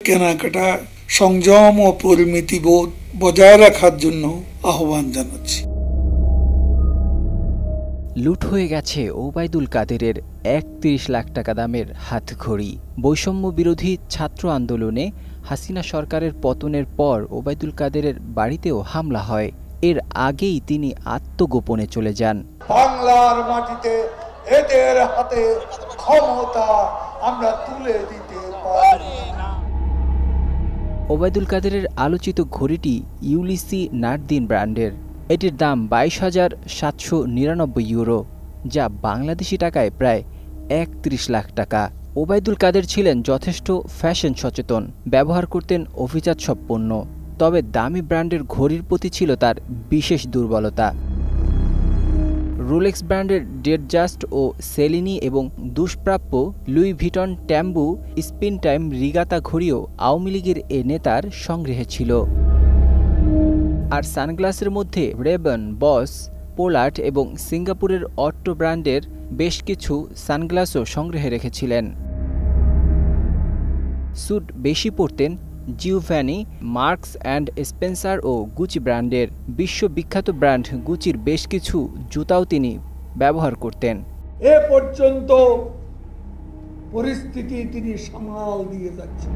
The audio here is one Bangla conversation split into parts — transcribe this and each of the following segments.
কেনাকাটা সংযম ও পরিমিতিবোধ বজায় রাখার জন্য আহ্বান জানাচ্ছি। লুট হয়ে গেছে ওবায়দুল কাদেরের ৩১ লাখ টাকা দামের হাতঘড়ি। বৈষম্য বিরোধী ছাত্র আন্দোলনে হাসিনা সরকারের পতনের পর ওবায়দুল কাদেরের বাড়িতেও হামলা হয়। এর আগেই তিনি আত্মগোপনে চলে যান। বাংলার মাটিতে এদের হাতে ক্ষমতা আমরা তুলে দিতে পারি না। ওবায়দুল কাদেরের আলোচিত ঘড়িটি ইউলিসি নার্দিন ব্র্যান্ডের। এটির দাম ২২,৭৯৯ ইউরো, যা বাংলাদেশি টাকায় প্রায় ৩১ লাখ টাকা। ওবায়দুল কাদের ছিলেন যথেষ্ট ফ্যাশন সচেতন, ব্যবহার করতেন অভিজাত সব পণ্য। তবে দামি ব্র্যান্ডের ঘড়ির প্রতি ছিল তার বিশেষ দুর্বলতা। রোলেক্স ব্র্যান্ডের ডেড জাস্ট ও সেলিনি এবং দুষ্প্রাপ্য Louis Vuitton Tambour Spin Time Regatta ঘড়িও আওয়ামী লীগের এ নেতার সংগ্রহে ছিল। আর সানগ্লাসের মধ্যে রেবন, বস, পোলার্ড এবং সিঙ্গাপুরের অট্টো ব্র্যান্ডের বেশ কিছু সানগ্লাসও সংগ্রহে রেখেছিলেন। স্যুট বেশি পরতেন জিওভ্যানি, মার্কস অ্যান্ড স্পেন্সার ও গুচি ব্র্যান্ডের। বিশ্ববিখ্যাত ব্র্যান্ড গুচির বেশ কিছু জুতাও তিনি ব্যবহার করতেন। এ পর্যন্ত পরিস্থিতি তিনি সামাল দিয়ে যাচ্ছেন।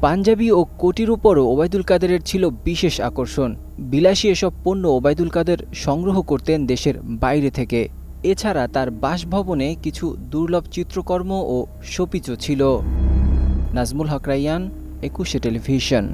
পাঞ্জাবি ও কোটির উপরও ওবায়দুল কাদেরের ছিল বিশেষ আকর্ষণ। বিলাসী এসব পণ্য ওবায়দুল কাদের সংগ্রহ করতেন দেশের বাইরে থেকে। এছাড়া তার বাসভবনে কিছু দুর্লভ চিত্রকর্ম ও শোপিসও ছিল। নাজমুল হক রাইয়ান, ২১শে টেলিভিশন।